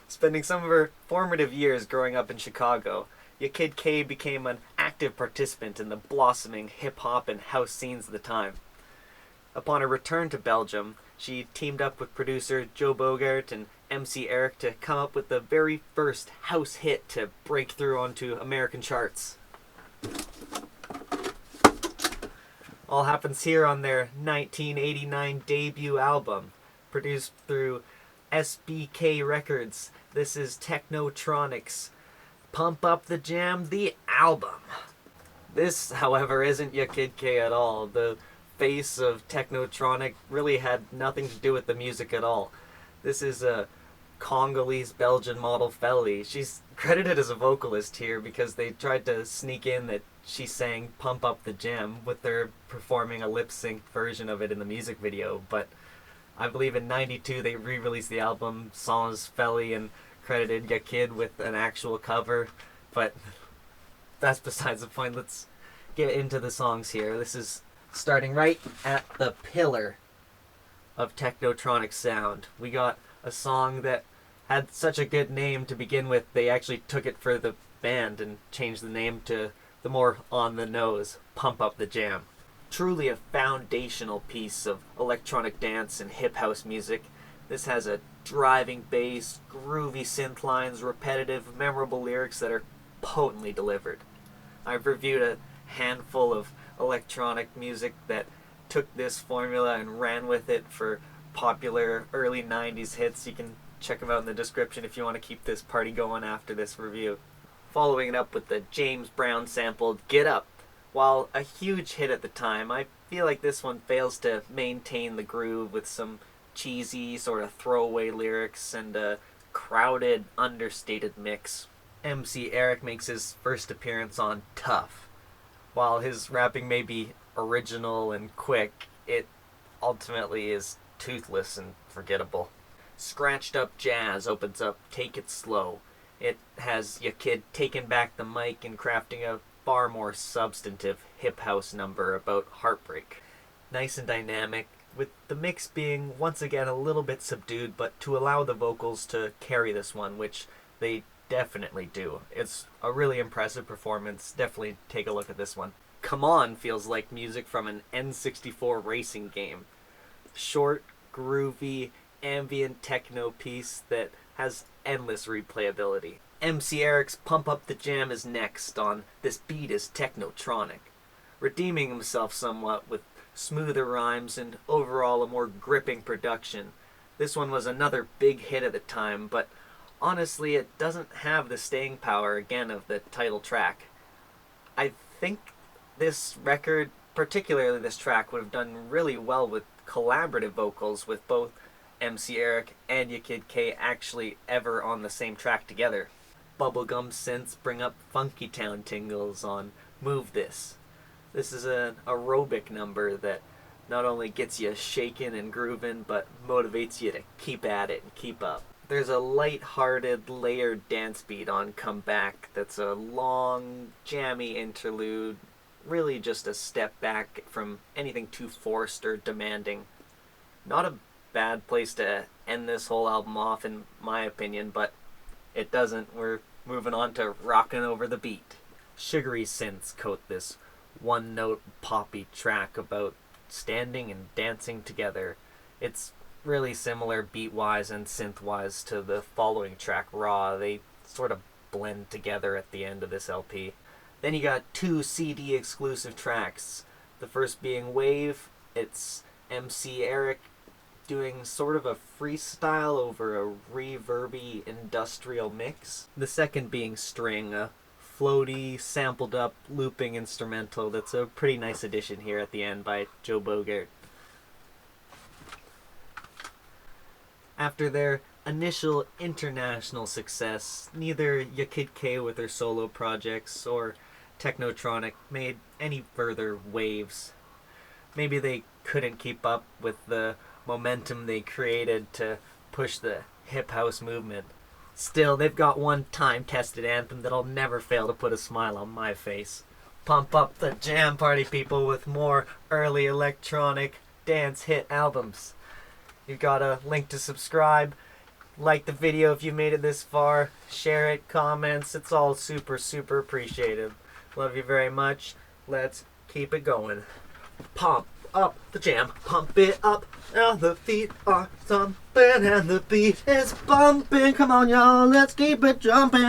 Spending some of her formative years growing up in Chicago, your kid K became an active participant in the blossoming hip-hop and house scenes of the time. Upon her return to Belgium, she teamed up with producer Joe Bogart and MC Eric to come up with the very first house hit to break through onto American charts. All happens here on their 1989 debut album, produced through SBK Records. This is Technotronic's Pump Up the Jam, the album. This, however, isn't your kid K at all. The face of Technotronic really had nothing to do with the music at all. This is a Congolese Belgian model Felly. She's credited as a vocalist here because they tried to sneak in that she sang Pump Up the Jam with her performing a lip-sync version of it in the music video, but I believe in '92 they re-released the album Sans Felly and credited Ya Kid with an actual cover, but that's besides the point. Let's get into the songs here. This is starting right at the pillar of Technotronic sound. We got a song that had such a good name to begin with, they actually took it for the band and changed the name to the more on-the-nose Pump Up the Jam. Truly a foundational piece of electronic dance and hip house music. This has a driving bass, groovy synth lines, repetitive, memorable lyrics that are potently delivered. I've reviewed a handful of electronic music that took this formula and ran with it for popular early 90s hits. You can check them out in the description if you want to keep this party going after this review. Following it up with the James Brown sampled Get Up. While a huge hit at the time, I feel like this one fails to maintain the groove with some cheesy sort of throwaway lyrics and a crowded, understated mix. MC Eric makes his first appearance on Tough. While his rapping may be original and quick, it ultimately is toothless and forgettable. Scratched Up Jazz opens up Take It Slow. It has Ya Kid taking back the mic and crafting a far more substantive hip house number about heartbreak. Nice and dynamic, with the mix being once again a little bit subdued, but to allow the vocals to carry this one, which they definitely do. It's a really impressive performance. Definitely take a look at this one. Come On feels like music from an N64 racing game. Short, groovy, ambient techno piece that has endless replayability. MC Eric's Pump Up the Jam is next on This Beat is Technotronic, redeeming himself somewhat with smoother rhymes and overall a more gripping production. This one was another big hit at the time, but honestly it doesn't have the staying power again of the title track. I think this record, particularly this track, would have done really well with collaborative vocals with both MC Eric and Ya Kid K actually ever on the same track together. Bubblegum synths bring up Funky Town tingles on Move This. This is an aerobic number that not only gets you shaking and grooving, but motivates you to keep at it and keep up. There's a light-hearted, layered dance beat on Come Back that's a long, jammy interlude, really just a step back from anything too forced or demanding. Not a bad place to end this whole album off, in my opinion, but it doesn't. We're moving on to Rockin' Over the Beat. Sugary synths coat this one-note poppy track about standing and dancing together. It's really similar beat-wise and synth-wise to the following track, Raw. They sort of blend together at the end of this LP. Then you got two CD exclusive tracks. The first being Wave. It's MC Eric doing sort of a freestyle over a reverby industrial mix. The second being String, a floaty, sampled up, looping instrumental that's a pretty nice addition here at the end by Joe Bogart. After their initial international success, neither Ya Kid K with their solo projects or Technotronic made any further waves. Maybe they couldn't keep up with the momentum they created to push the hip house movement. Still, they've got one time-tested anthem that'll never fail to put a smile on my face. Pump up the jam party, people, with more early electronic dance hit albums. You've got a link to subscribe. Like the video if you made it this far. Share it, comments. It's all super, super appreciated. Love you very much. Let's keep it going. Pump up the jam. Pump it up. Now the feet are thumping and the beat is bumping. Come on, y'all. Let's keep it jumping.